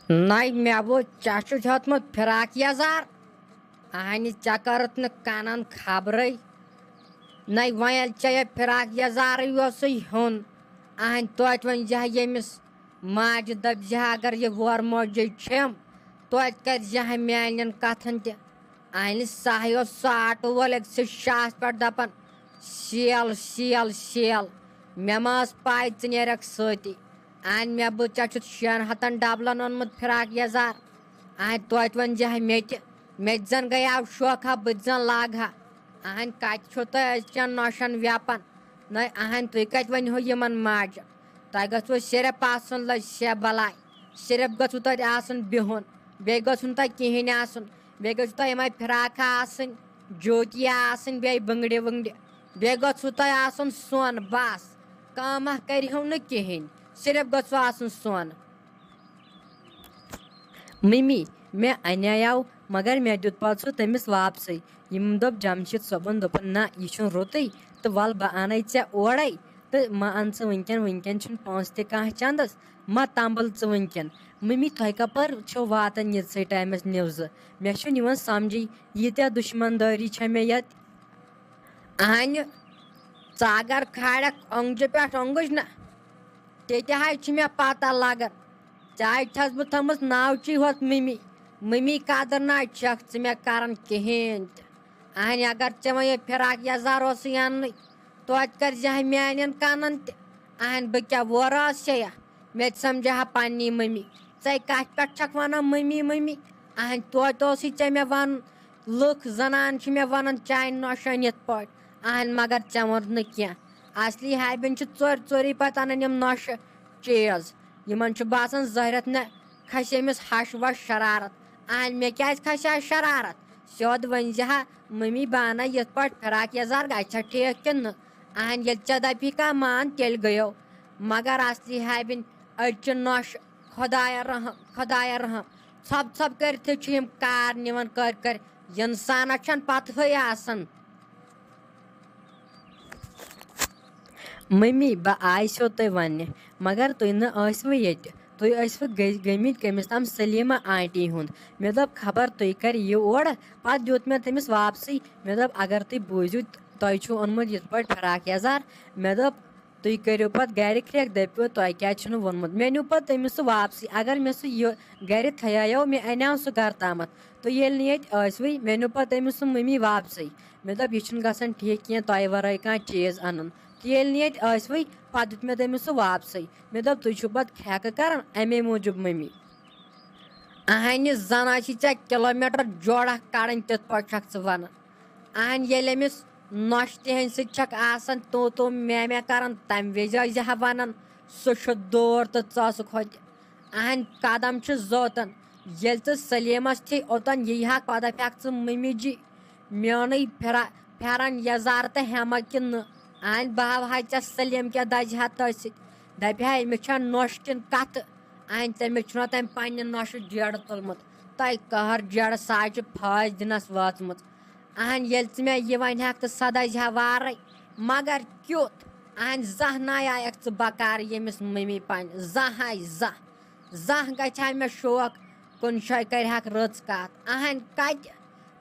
نئی مے وہ چھ ہیوتمت فراک یزار اہنہِ ژےٚ کٔرٕتھ نہٕ کَنن خبرٕے نئی وۄنۍ ییٚلہِ ژےٚ یہِ فراک یزارٕے اوسُے ہیوٚن اہنہِ توتہِ ؤنۍزِہا ییٚمِس ماجہِ دٔپزِہا اگر یہِ وورٕ موجے چھِم توتہِ کٔرزِہا میانٮ۪ن کتھن تہِ اہنہِ سہی اوس سُہ آٹوٗ وول أکسٕے شاہس پٮ۪ٹھ دپان سیل سیل سیل مےٚ ما ٲس پاے ژٕ نیرکھ سۭتی اہنہِ مےٚ بوٗز ژےٚ چھُتھ 6 ڈبلن اوٚنمُت فراک یزار اہنہِ توتہِ ؤنۍزِہا مےٚ تہِ مےٚ تہِ زن گٔیاو شوقا بہٕ تہِ زن لاگہٕ ہا اہنہِ کتہِ چھُو تُہۍ أزچٮ۪ن نۄشن ویپن نٔے اہنہِ تُہۍ کتہِ ؤنۍہو یِمن ماجہِ تۄہہِ گژھوٕ صرف آسُن لٔج سے بلاے صرف گژھوٕ تۄہہِ آسُن بِہُن بیٚیہِ گوٚژھ نہٕ تۄہہِ کِہیٖنۍ آسُن بیٚیہِ گٔژھوٕ تۄہہِ یِمے فراکھا آسٕنۍ جوتیا آسٕنۍ بیٚیہِ بٔنگرِ ؤنگرِ بیٚیہِ گوٚژھوٕ تۄہہِ آسُن سۄن بس کٲمہ کٔرِہو نہٕ کِہیٖنۍ صرف گوٚژھوٕ آسُن سۄن مٔمی مےٚ اَنیاو مگر مےٚ دیُت پتہٕ سُہ تٔمِس واپسٕے یِم دوٚپ جمشید صٲبن دوٚپُن نہ یہِ چھُنہٕ رُتُے تہٕ وَل بہٕ اَنے ژےٚ اورے تہٕ ما اَن ژٕ وٕنکٮ۪ن چھُنہٕ پونٛسہٕ تہِ کانٛہہ چندس ما تمبل ژٕ وٕنکٮ۪ن مٔمی تۄہہِ کپٲرۍ چھو واتان ییٖژسٕے ٹایمس نِوزٕ مےٚ چھُنہٕ یِوان سمجھی ییٖتیاہ دُشمن دٲری چھےٚ مےٚ ییٚتہِ اہنہِ ژٕ اگر کھالکھ اوٚنٛگجہِ پٮ۪ٹھ اوٚنٛگُج نہ تیٚتہِ حظ چھِ مےٚ پتہ لگان ژےٚ حظ چھس بہٕ تھٲمٕژ ناوچی ہوٚت مٔمی مٔمی قدر نہ حظ چھکھ ژٕ مےٚ کران کِہیٖنۍ تہِ اہنہِ اگر ژےٚ وۄنۍ یہِ فراک یزار اوسُے اَننُے توتہِ کٔرزِہا میانٮ۪ن کَنن تہِ اہنہِ بہٕ کیٛاہ وورٕ آسیا مےٚ تہِ سمجھا پننی مٔمی ژے کتھ پٮ۪ٹھ چھکھ ونان مٔمی مٔمی اہنہِ توتہِ اوسُے ژےٚ مےٚ ونُن لُکھ زنان چھِ مےٚ ونان چانہِ نۄشن یِتھ پٲٹھۍ اہنہِ مگر ژےٚ ووٚنُتھ نہٕ کینٛہہ اصلی ہابٮ۪ن چھِ ژورِ ژوری پتہٕ انان یِم نۄشہِ چیٖز یِمن چھُ باسان ظٲہرت نہ کھسہِ أمِس ہش وش شرارت اہنہِ مےٚ کیٛازِ کھسہِ ہا شرارت سیوٚد ؤنۍزِہا مٔمی بہٕ انَے یِتھ پٲٹھۍ فراک یزار گژھِ ٹھیٖک کِنہٕ نہٕ اہنہِ ییٚلہِ ژےٚ دپی کانٛہہ مان تیٚلہِ گٔیو مگر اصلی ہابٮ۪ن أڑۍ چھِ نۄشہِ خۄدایا رحم خۄدایا رحم ژھۄپ ژھۄپ کٔرتھٕے چھِ یِم کار نِوان کٔرۍ انسانس چھنہٕ پتہٕے آسان مٔمی بہٕ آیسو تۄہہِ وننہِ مگر تُہۍ نہٕ ٲسوٕ ییٚتہِ تُہۍ ٲسوٕ گٔمٕتۍ کٔمِس تام سلیٖما آنٹی ہُنٛد مےٚ دوٚپ خبر تُہۍ کر یِیِو اورٕ پتہٕ دیُت مےٚ تٔمِس واپسٕے مےٚ دوٚپ اگر تُہۍ بوٗزِو تۄہہِ چھُو اوٚنمُت یِتھ پٲٹھۍ فراک یزار مےٚ دوٚپ تُہۍ کٔرِو پتہٕ گرِ کھرٛٮ۪کھ دٔپِو تۄہہِ کیٛازِ چھُنہٕ ووٚنمُت مےٚ نیوٗ پتہٕ تٔمِس سُہ واپسٕے اگر مےٚ سُہ یہِ گرِ تھایو مےٚ اَنیو سُہ گرٕ تامتھ تہٕ ییٚلہِ نہٕ ییٚتہِ ٲسوٕے مےٚ نیوٗ پتہٕ تٔمِس سُہ مٔمی واپسٕے مےٚ دوٚپ یہِ چھُنہٕ گژھان ٹھیٖک کینٛہہ تۄہہِ ورٲے کانٛہہ چیٖز انُن تہٕ ییٚلہِ نہٕ ییٚتہِ ٲسوٕے پتہٕ دیُت مےٚ تٔمِس سُہ واپسٕے مےٚ دوٚپ تُہۍ چھِو پتہٕ کھرٛٮ۪کہٕ کران امے موٗجوٗب مٔمی اہنہِ زن آسی ژےٚ کِلوٗمیٖٹر جوڑا کڑٕنۍ تِتھ پٲٹھۍ چھکھ ژٕ ونان اہنہِ ییٚلہِ أمِس نۄشہِ تِہنٛدِ سۭتۍ چھکھ آسان تو مے کران تمہِ وِزِ ٲسزِہا ونان سُہ چھُ دوٗر تہٕ ژٕ ٲسٕکھ ہوٚتہِ اہنہِ قدم چھُ زوتان ییٚلہِ ژٕ سلیٖمس تھی اوٚتن یی ہکھ پتہٕ دپہکھ ژٕ مٔمی جی میونٕے پھیرن یزار تہٕ ہٮ۪مہٕ کِنہٕ نہٕ اہنہِ بہٕ ہاوہاے ژےٚ سلیٖم کیٛاہ دزِ ہا تٔتھۍ سۭتۍ دپہِ ہا أمِس چھےٚ نۄش کِنہٕ کتھٕ اہنہِ تٔمِس چھُنہ تٔمۍ پننہِ نۄشہِ جیرٕ تُلمُت تۄہہِ کٔہر جیرٕ سۄ حظ چھِ پھٲسۍ دِنس وٲژمٕژ اہنہِ ییٚلہِ ژٕ مےٚ یہِ ونہکھ تہٕ سۄ دزِ ہا وارے مگر کیُتھ اہنہِ زانٛہہ نَے آیکھ ژٕ بکار ییٚمِس مٔمی پننہِ زانٛہہ ہاے زانٛہہ گژھِ ہا مےٚ شوق کُنہِ جایہِ کرِہکھ رٕژ کتھ اہنہِ کتہِ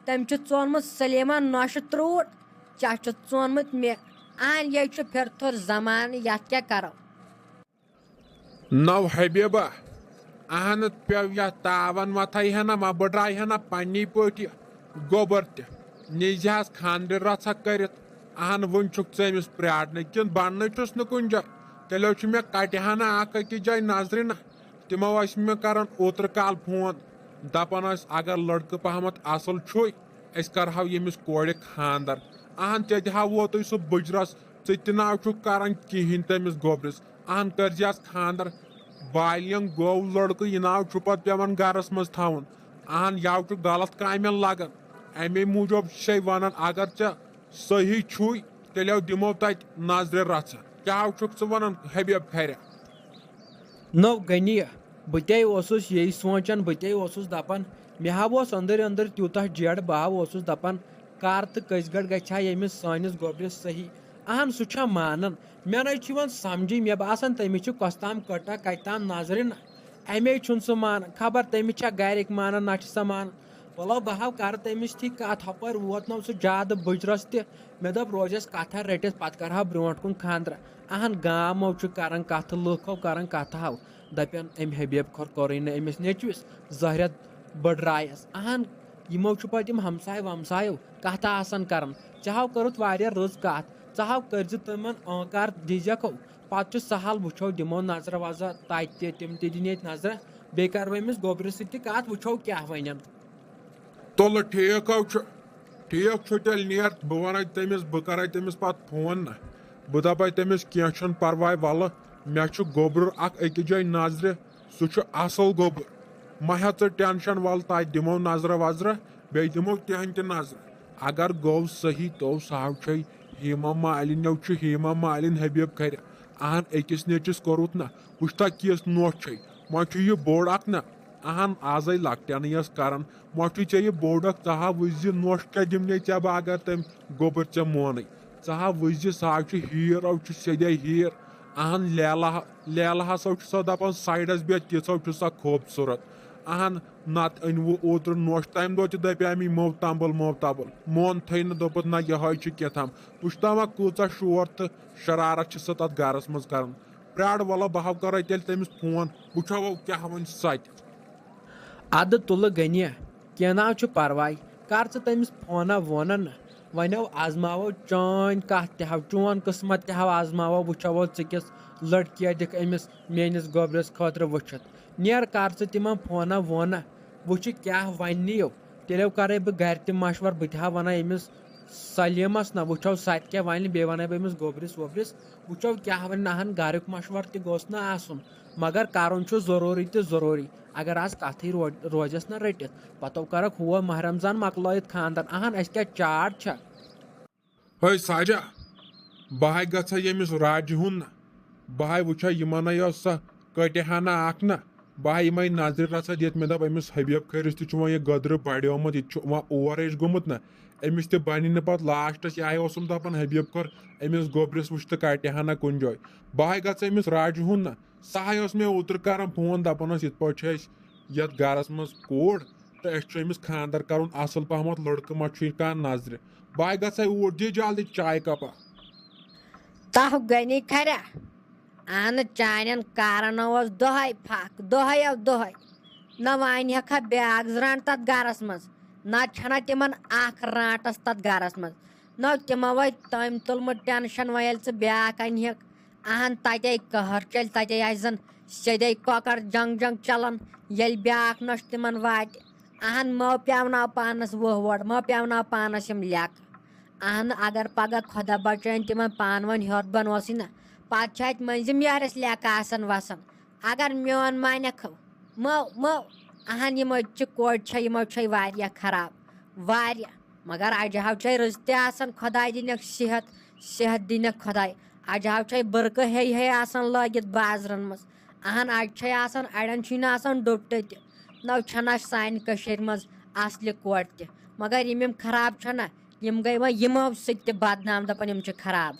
تٔمۍ چھُ ژونمُت سلیٖمن نۄشہِ ترٛوٗٹ ژےٚ چھُتھ ژونمُت مےٚ اہنہِ یے چھُ پھِرتھُر زمانہٕ یتھ کیٛاہ کرو نو حبیبہ اہنہٕ پیٚو یتھ تاون وتھے ہا نہ ما بٔڑراے ہا نہ پننی پٲٹھۍ یہِ گوبر تہِ نیٖزِہس خانٛدرِ رژھا کٔرِتھ اہن وُنہِ چھُکھ ژٕ أمِس پرٛارنٕے کِنہٕ بننٕے چھُس نہٕ کُنہِ جایہِ تیٚلہِ چھُ مےٚ کٹہِ ہا نہ اکھ أکِس جایہِ نظرِ نہ تِمو ٲسۍ مےٚ کران اوترٕ کال فون دپان ٲسۍ اگر لڑکہٕ پہمتھ اصل چھُے أسۍ کرہو ییٚمِس کورِ خانٛدر اہن ژےٚ تہِ ہا ووتُے سُہ بٕجرس ژٕ تہِ نہ چھُکھ کران کہیٖنۍ تٔمِس گوبرِس اہن کٔرزِہس خانٛدر بالین گوٚو لڑکہٕ یہِ ناو چھُ پتہٕ پیٚوان گرس منٛز تھاوُن اہن یَوٕ چھُ غلط کامٮ۪ن لگان امے موٗجوٗب چھے ونان اگر ژےٚ صحیح چھُے تیٚلہِ دِمو تتہِ نظرِ رژھا کیٛاہ چھُکھ ژٕ ونان حبیب کھرِ نو غنی بہٕ تے اوسُس یی سونچان بہٕ تے اوسُس دپان مےٚ ہا اوس أنٛدٕرۍ أنٛدٕرۍ تیوٗتاہ جیڑٕ بہٕ ہا اوسُس دپان کر تہٕ کٔژِ گڑِ گژھِ ہا ییٚمِس سٲنِس گوبرِس صحیح اہن سُہ چھا مانان مےٚ نَے چھُ یِوان سمجھی مےٚ باسان تٔمِس چھِ کۄس تام کٔٹا کتہِ تام نظرِ نہ اَمے چھُنہٕ سُہ مانان خبر تٔمِس چھا گرِکۍ مانان نہ چھِ سۄ مانان ولو بہٕ ہاو کرٕ تٔمِس تھی کتھ ہُپٲرۍ ووتنو سُہ زیادٕ بٕجرس تہِ مےٚ دوٚپ روزٮ۪س کتھا رٔٹِتھ پتہٕ کرہاو برونٛٹھ کُن خانٛدرا اہن گامو چھُ کران کتھٕ لُکھو کران کتھٕ ہاو دپان أمۍ حبیب کوٚرُے نہٕ أمِس نیٚچوِس زہرٮ۪ت بٔڈرایس اہن یِمو چھُ پتہٕ یِم ہمساے ومسایو کتھٕ آسان کران ژےٚ ہاو کٔرٕتھ واریاہ رٕژ کتھ ژٕ ہاو کٔرزِ تِمن آنکار دیٖزٮ۪کھو پتہٕ چھُ سہل وٕچھو دِمو نظرا وظرا تتہِ تہِ تِم تہِ دِنۍ ییٚتہِ نظرا بیٚیہِ کرٕ بہٕ أمِس گوٚبرِ سۭتۍ تہِ کتھ وٕچھو کیاہ ونن تُلہٕ ٹھیٖک ہو چھُ ٹھیٖک چھُ تیٚلہِ نیر بہٕ ونے تٔمِس بہٕ کرے تٔمِس پتہٕ فون نہ بہٕ دپے تٔمِس کینٛہہ چھُنہٕ پرواے ولہٕ مےٚ چھُ گوٚبُر اکھ أکِس جایہِ نظرِ سُہ چھُ اصل گوٚبُر مہ ہےٚ ژٕ ٹینشن ول تتہِ دِمو نظرا وظرا بیٚیہِ دِمو تِہنٛدِ تہِ نظرٕ اگر گوٚو صحیح تو سہو چھے ہیما مالِنیو چھُ ہیما مالِن حبیب کھرِ اہن أکِس نیچِس کوٚرُتھ نہ وٕچھتا کِژھ نوٚش چھے وۄنۍ چھُ یہِ بوٚڑ اکھ نہ اہن آزے لۄکٹٮ۪نٕے ٲس کران وۄنۍ چھُے ژےٚ یہِ بوٚڑ اکھ ژٕ ہا وٕچھزِ نوٚش کیٛاہ دِمنے ژےٚ بہٕ اگر تٔمۍ گوٚبُر ژےٚ مونٕے ژٕ ہا وٕچھزِ سُہ ہا چھُ ہیٖرو چھُ سیٚدے ہیٖر اہن لیلہٕ ہسا چھُ سۄ دپان سایڈس بیٚہہ تِژھو چھُ سۄ خوٗبصوٗرت اہن نتہٕ أنوٕ اوترٕ نوٚش تمہِ دۄہ تہِ دپیٛاے مےٚ موتامبل مونتھٕے نہٕ دوٚپُتھ نہ یِہوے چھُ کیٛاتھام وٕچھتاما کۭژاہ شور تہٕ شرارت چھِ سۄ تتھ گرس منٛز کران پیار ولو بہٕ ہاو کرے تیٚلہِ تٔمِس فون وٕچھو کیٛاہ وۄنۍ سۄ تہِ ادٕ تُلہٕ گٔنیا کینٛہہ نہ چھُ پرواے کر ژٕ تٔمِس فونا وونا نہ وۄنۍ آزماوو چٲنۍ کتھ تہِ ہاو چون قٕسمت تہِ ہاو آزماوو وٕچھو ژٕ کِس لڑکیہ دِکھ أمِس میٲنِس گوٚبرِس خٲطرٕ وٕچھِتھ نیر کر ژٕ تِمن فونا وونا وٕچھِ کیٛاہ وننِیو تیٚلے کرے بہٕ گرِ تہِ مشور بہٕ تہِ ہا ونہٕ أمِس سلیمس نہ وٕچھو سۄ تہِ کیٛاہ ونہِ بیٚیہِ ونہٕ بہٕ أمِس گوٚبرِس ووٚبرِس وٕچھو کیٛاہ ونہِ نہن گریُک مشور تہِ گوٚژھ نہٕ آسُن مگر کرُن چھُ ضروٗری تہٕ ضروٗری اگر آز کتھٕے روزٮ۪س نہ رٔٹِتھ پتو کرکھ ہُہ ماہ رمضان مکلٲیِتھ خانٛدر اہن اسہِ کیٛاہ چاڑ چھا ہے ساجا بہٕ ہاے گژھے ییٚمِس راجہِ ہُنٛد نہ بہٕ ہاے وٕچھے یِمنٕے ٲس سۄ کٔٹہِ ہنا اکھ نہ بہٕ ہاے یِمے نظرِ رژھا دِتھ مےٚ دوٚپ أمِس حبیب کھٔرِس تہِ چھُ وۄنۍ یہِ گٔدرٕ بڑیومُت یہِ تہِ چھُ وۄنۍ اوور ایج گوٚمُت نہ أمِس تہِ بنہِ نہٕ پتہٕ لاسٹس یہِ ہاے اوسُم دپان حبیب کھور أمِس گوٚبرِس وٕچھ تہٕ کٹہِ ہنا کُنہِ جایہِ بہٕ ہاے گژھے أمِس راجہِ ہُنٛد نہ سۄ ہاے ٲس مےٚ اوترٕ کران فون دپان ٲس یِتھ پٲٹھۍ چھِ أسۍ یتھ گرس منٛز کوٗر تہٕ اَسہِ چھُ أمِس خانٛدر کرُن اصل پہمتھ لڑکہٕ ما چھُے کانٛہہ نظرِ بہٕ ہاے گژھے اوٗرۍ دِ جلدی چاے کپا تہ گنی کھریا اہن چانٮ۪ن کارن اوس دۄہے پھکھ دۄہے نہ وۄنۍ ہٮ۪کھا بیاکھ زرانٛٹ تتھ گرس منٛز نہ چھنہ تِمن اکھ رانٛٹس تتھ گرس منٛز نہ تِمو وے تٔمۍ تُلمُت ٹینشن وۄنۍ ییٚلہِ ژٕ بیاکھ انہِکھ اہن تتے قہر چلہِ تتے آسہِ زن سیٚدے کۄکر جنگ چلان ییٚلہِ بیاکھ نۄش تِمن واتہِ اہن مہ پیوناو پانس وٕہوٲڑ مہ پیوناو پانس یِم لیٚکہٕ اہن اگر پگہہ خۄدا بچٲیِن تِمن پانہٕ ؤنۍ ہیوٚر بۄن اوسُے نہ پتہٕ چھِ اتہِ مٔنزِم یارس لیٚکہٕ آسان وسان اگر میون مانکھ مو اہن یِم أزچہِ کورِ چھےٚ یِمو چھے واریاہ خراب واریاہ مگر اجہو چھے رٕژ تہِ آسان خۄداے دِنکھ صحت دِنکھ خۄداے اجہو چھے بٕرکہٕ ہے آسان لٲگِتھ بازرن منٛز اہن اجہِ چھے آسان اڑٮ۪ن چھُے نہٕ آسان ڈُپٹہٕ تہِ نو چھنہ سانہِ کٔشیٖرِ منٛز اصلہِ کورِ تہِ مگر یِم خراب چھنہ یِم گٔے وۄنۍ یِمو سۭتۍ تہِ بدنام دپان یِم چھِ خراب